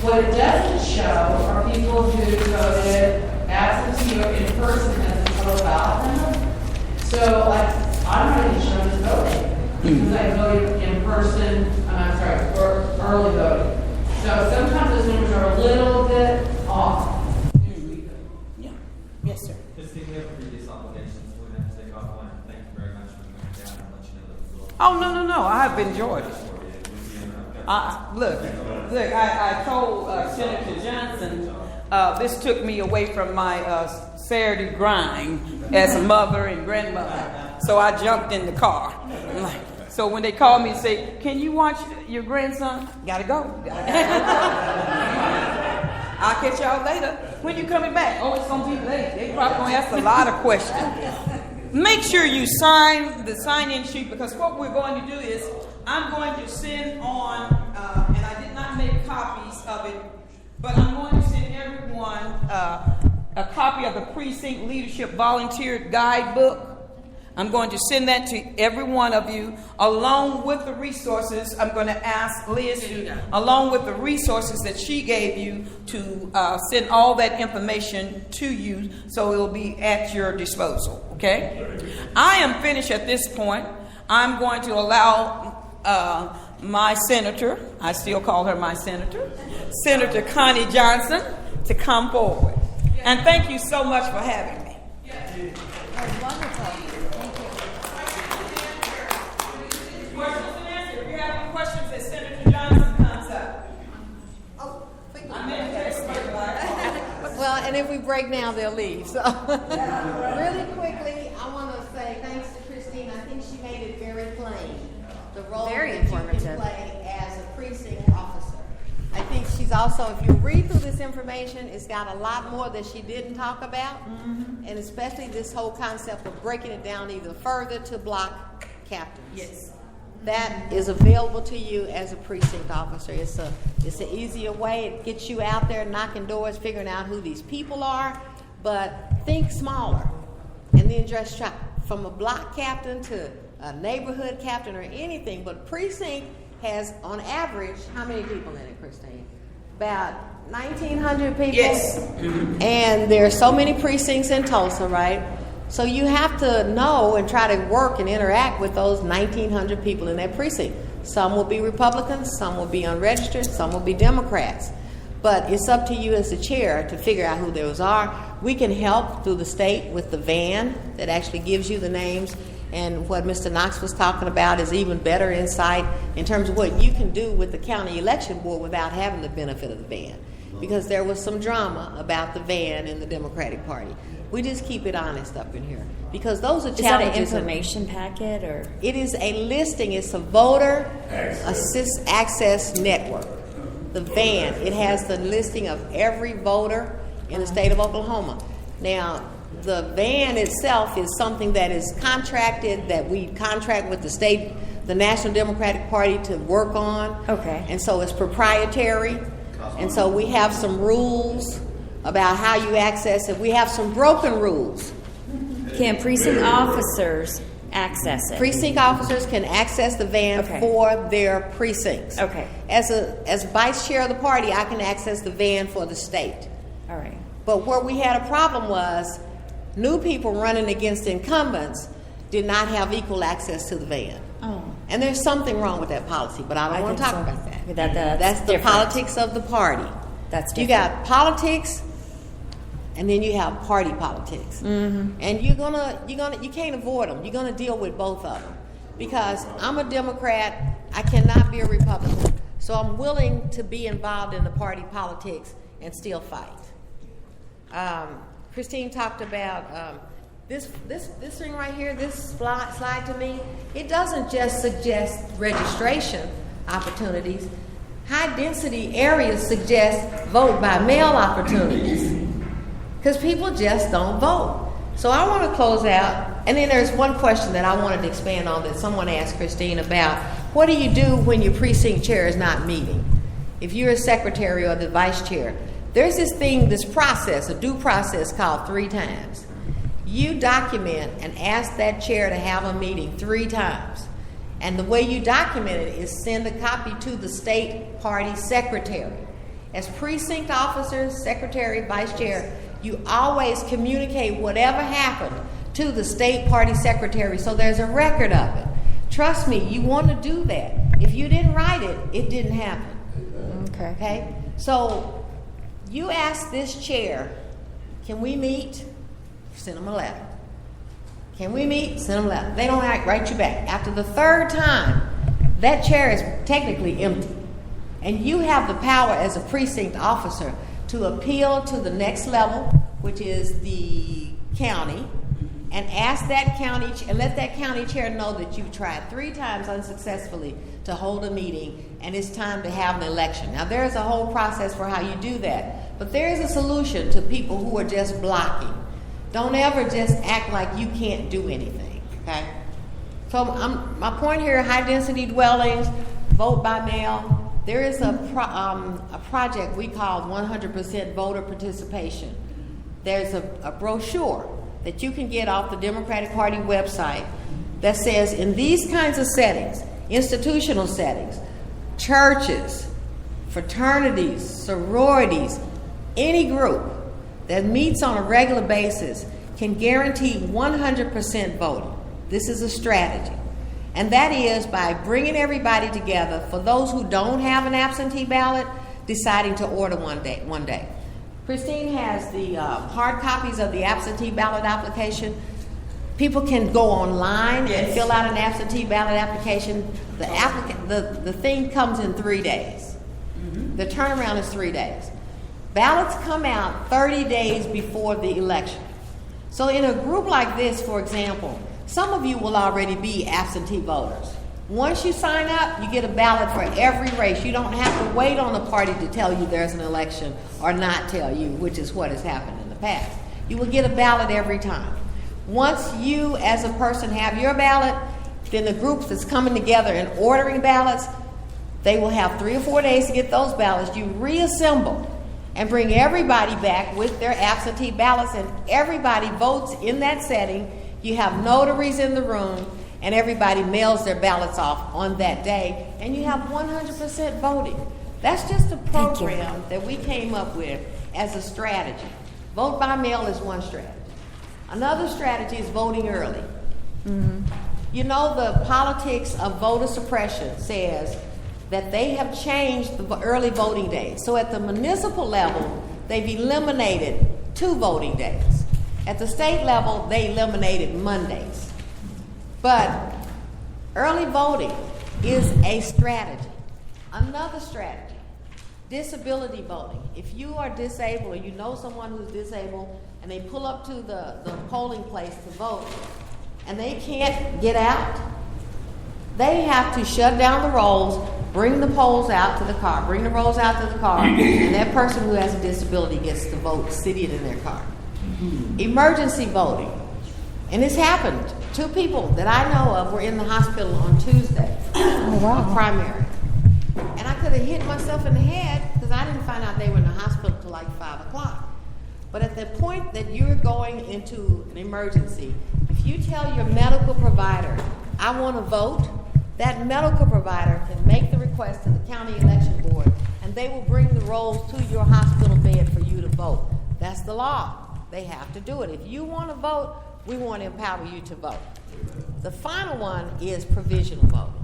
What it doesn't show are people who voted absentee or in person as a total ballot number. So, like, I'm not even shown as voting because I voted in person, or early voting. So sometimes those numbers are a little bit off. Yeah. Yes, sir. Christine, we have previous obligations. We're going to take off one. Thank you very much for coming down and let you know that the Oh, no. I have enjoyed it. Look, I told Senator Johnson this took me away from my Saturday grind as a mother and grandmother. So I jumped in the car. So when they call me and say, "Can you watch your grandson?" Gotta go. I'll catch y'all later. When you coming back? Oh, it's gonna be late. They probably gonna ask a lot of questions. Make sure you sign the sign-in sheet, because what we're going to do is I'm going to send on, and I did not make copies of it, but I'm going to send everyone a copy of the Precinct Leadership Volunteer Guidebook. I'm going to send that to every one of you, along with the resources. I'm going to ask Liz to, along with the resources that she gave you, to send all that information to you, so it will be at your disposal, okay? I am finished at this point. I'm going to allow my senator, I still call her my senator, Senator Connie Johnson, to come forward. And thank you so much for having me. That was wonderful. Questions and answers. If you have any questions as Senator Johnson comes up. Well, and if we break now, they'll leave. So, really quickly, I want to say thanks to Christine. I think she made it very plain. The role Very that informative. you can play as a precinct officer. I think she's also, if you read through this information, it's got a lot more that she didn't talk about, and especially this whole concept of breaking it down either further to block captains. Yes. That is available to you as a precinct officer. It's an easier way. It gets you out there knocking doors, figuring out who these people are, but think smaller. And then just try from a block captain to a neighborhood captain or anything. But precinct has, on average, how many people in it, Christine? About 1,900 people. Yes. And there are so many precincts in Tulsa, right? So you have to know and try to work and interact with those 1,900 people in that precinct. Some will be Republicans, some will be unregistered, some will be Democrats. But it's up to you as the chair to figure out who those are. We can help through the state with the van that actually gives you the names. And what Mr. Knox was talking about is even better insight in terms of what you can do with the county election board without having the benefit of the van. Because there was some drama about the van in the Democratic Party. We just keep it honest up in here. Because those are challenges. Is that an information packet or? It is a listing. It's a voter assist access network. The van. It has the listing of every voter in the state of Oklahoma. Now, the van itself is something that is contracted, that we contract with the state, the National Democratic Party to work on. Okay. And so it's proprietary. And so we have some rules about how you access it. We have some broken rules. Can precinct officers access it? Precinct officers can access the van for their precincts. Okay. As vice chair of the party, I can access the van for the state. All right. But where we had a problem was new people running against incumbents did not have equal access to the van. Oh. And there's something wrong with that policy, but I don't want to think talk so. about that. That's the different. politics of the party. That's You different. got politics, and then you have party politics. Mm-hmm. And you can't avoid them. You're gonna deal with both of them, because I'm a Democrat. I cannot be a Republican, so I'm willing to be involved in the party politics and still fight. Christine talked about this thing right here. This slide to me. It doesn't just suggest registration opportunities. High density areas suggest vote by mail opportunities, because people just don't vote. So I want to close out, and then there's one question that I wanted to expand on that someone asked Christine about. What do you do when your precinct chair is not meeting? If you're a secretary or the vice chair, there's this process, a due process called 3 times. You document and ask that chair to have a meeting 3 times. And the way you document it is send a copy to the state party secretary. As precinct officers, secretary, vice chair, you always communicate whatever happened to the state party secretary so there's a record of it. Trust me, you want to do that. If you didn't write it, it didn't happen. Okay? So you ask this chair, can we meet? Send them a letter. Can we meet? Send them a letter. They don't write you back. After the third time, that chair is technically empty. And you have the power as a precinct officer to appeal to the next level, which is the county, and ask that county and let that county chair know that you've tried 3 times unsuccessfully to hold a meeting and it's time to have an election. Now there's a whole process for how you do that, but there is a solution to people who are just blocking. Don't ever just act like you can't do anything, okay? So my point here, high density dwellings, vote by mail. There is a project we call 100% voter participation. There's a brochure that you can get off the Democratic Party website that says in these kinds of settings, institutional settings, churches, fraternities, sororities, any group that meets on a regular basis can guarantee 100% voting. This is a strategy. And that is by bringing everybody together. For those who don't have an absentee ballot, deciding to order one day. Christine has the hard copies of the absentee ballot application. People can go online and fill out an absentee ballot application. The thing comes in 3 days. The turnaround is 3 days. Ballots come out 30 days before the election. So in a group like this, for example, some of you will already be absentee voters. Once you sign up, you get a ballot for every race. You don't have to wait on the party to tell you there's an election or not tell you, which is what has happened in the past. You will get a ballot every time. Once you, as a person, have your ballot, then the group that's coming together and ordering ballots, they will have 3 or 4 days to get those ballots. You reassemble and bring everybody back with their absentee ballots, and everybody votes in that setting. You have notaries in the room, and everybody mails their ballots off on that day, and you have 100% voting. That's just a program that we came up with as a strategy. Vote by mail is one strategy. Another strategy is voting early. You know, the politics of voter suppression says that they have changed the early voting days. So at the municipal level, they've eliminated 2 voting days. At the state level, they eliminated Mondays. But early voting is a strategy. Another strategy, disability voting. If you are disabled or you know someone who's disabled and they pull up to the polling place to vote and they can't get out, they have to shut down the rolls, bring the polls out to the car, bring the rolls out to the car, and that person who has a disability gets to vote sitting in their car. Emergency voting. And this happened. 2 people that I know of were in the hospital on Tuesday, a primary. And I could have hit myself in the head because I didn't find out they were in the hospital till like 5 o'clock. But at the point that you're going into an emergency, if you tell your medical provider, I want to vote, that medical provider can make the request to the county election board, and they will bring the rolls to your hospital bed for you to vote. That's the law. They have to do it. If you want to vote, we want to empower you to vote. The final one is provisional voting.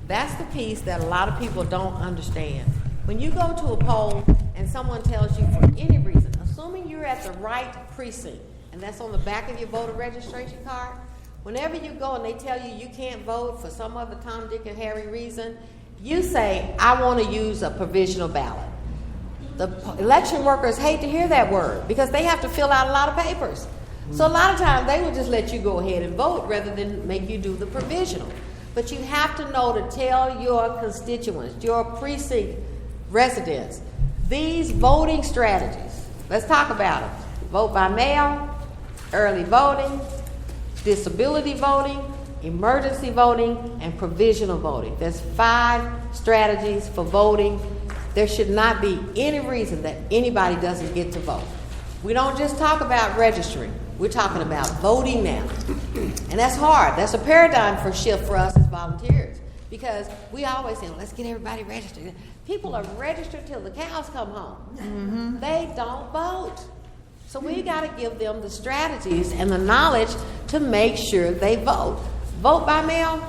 That's the piece that a lot of people don't understand. When you go to a poll and someone tells you for any reason, assuming you're at the right precinct, and that's on the back of your voter registration card, whenever you go and they tell you you can't vote for some other Tom, Dick, and Harry reason, you say, I want to use a provisional ballot. The election workers hate to hear that word because they have to fill out a lot of papers. So a lot of times they will just let you go ahead and vote rather than make you do the provisional. But you have to know to tell your constituents, your precinct residents, these voting strategies. Let's talk about it. Vote by mail, early voting, disability voting, emergency voting, and provisional voting. There's 5 strategies for voting. There should not be any reason that anybody doesn't get to vote. We don't just talk about registering. We're talking about voting now. And that's hard. That's a paradigm shift for us as volunteers. Because we always say, let's get everybody registered. People are registered till the cows come home. They don't vote. So we got to give them the strategies and the knowledge to make sure they vote. Vote by mail,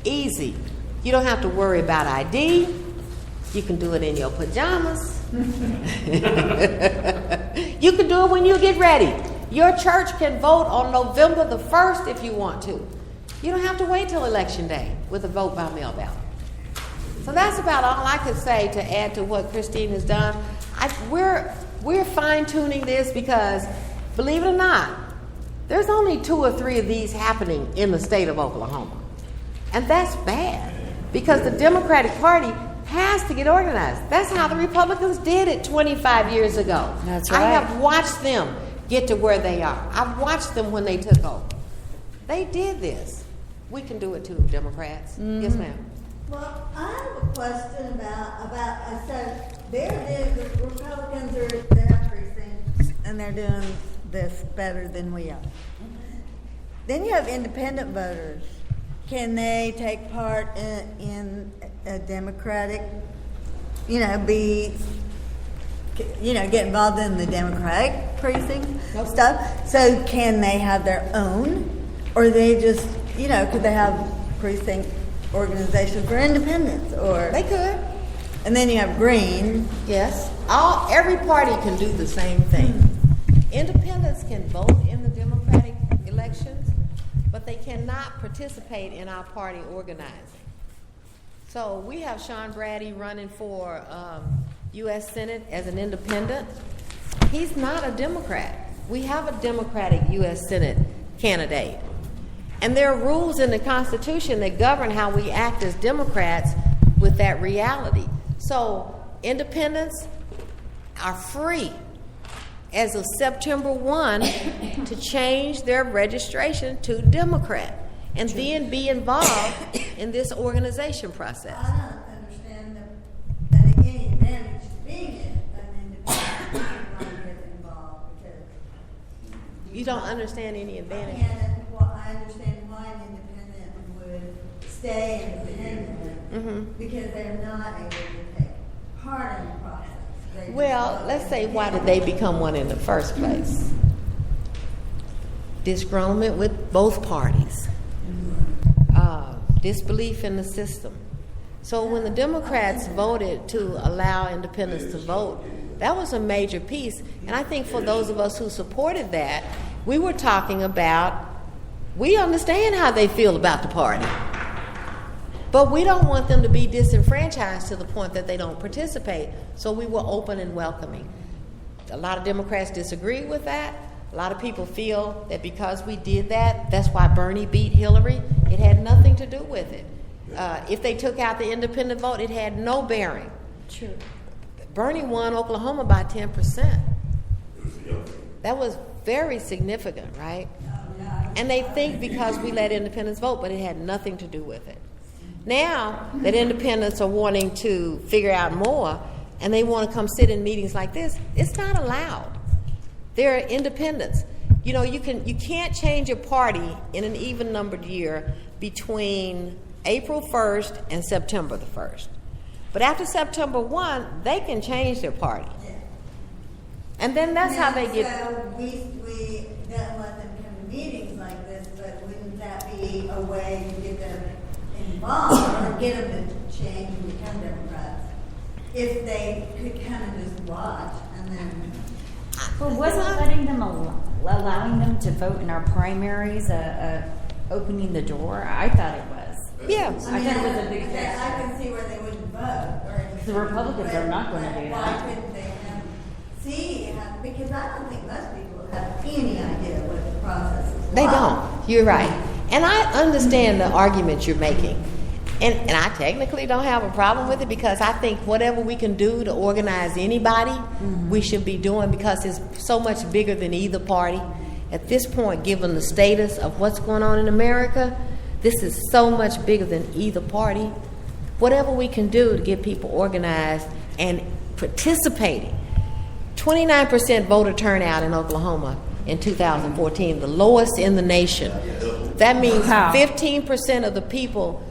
easy. You don't have to worry about ID. You can do it in your pajamas. You can do it when you get ready. Your church can vote on November the 1st if you want to. You don't have to wait till election day with a vote by mail ballot. So that's about all I could say to add to what Christine has done. We're fine-tuning this because, believe it or not, there's only 2 or 3 of these happening in the state of Oklahoma. And that's bad because the Democratic Party has to get organized. That's how the Republicans did it 25 years ago. That's right. I have watched them get to where they are. I've watched them when they took over. They did this. We can do it too, Democrats. Yes, ma'am. Well, I have a question about so the Republicans are their precincts and they're doing this better than we are. Then you have independent voters. Can they take part in a Democratic, get involved in the Democratic precinct stuff? So can they have their own, or they just, could they have precinct organization for independents? Or They could. and then you have green. Yes. Every party can do the same thing. Independents can vote in the Democratic elections, but they cannot participate in our party organizing. So we have Sean Brady running for U.S. Senate as an independent. He's not a Democrat. We have a Democratic U.S. Senate candidate. And there are rules in the Constitution that govern how we act as Democrats with that reality. So independents are free as of September 1 to change their registration to Democrat and then be involved in this organization process. I don't understand that any advantage to being an independent if you want to get involved because You don't understand any advantage. I understand why an independent would stay independent because they're not able to take part in the process. They Well, just let's say, why did they become one in the first place? Disgruntlement with both parties. Disbelief in the system. So when the Democrats voted to allow independents to vote, that was a major piece. And I think for those of us who supported that, we were talking about, we understand how they feel about the party. But we don't want them to be disenfranchised to the point that they don't participate. So we were open and welcoming. A lot of Democrats disagree with that. A lot of people feel that because we did that, that's why Bernie beat Hillary. It had nothing to do with it. If they took out the independent vote, it had no bearing. True. Bernie won Oklahoma by 10%. That was very significant, right? And they think because we let independents vote, but it had nothing to do with it. Now that independents are wanting to figure out more and they want to come sit in meetings like this, it's not allowed. There are independents. You can't change your party in an even numbered year between April 1st and September the 1st. But after September 1, they can change their party. And then that's how they get... So we don't let them come to meetings like this, but wouldn't that be a way to get them involved or get them to change and become Democrats? If they could kind of just watch and then... Well, wasn't letting them allowing them to vote in our primaries opening the door? I thought it was. Yeah. I thought it was a big I can see where they wouldn't vote. The Republicans are not going to do Why that. couldn't they see? Because I don't think most people have any idea what the process is. They like. don't. You're right. And I understand the argument you're making. And I technically don't have a problem with it because I think whatever we can do to organize anybody, we should be doing because it's so much bigger than either party. At this point, given the status of what's going on in America, this is so much bigger than either party. Whatever we can do to get people organized and participating. 29% voter turnout in Oklahoma in 2014, the lowest in the nation. That means 15% of the people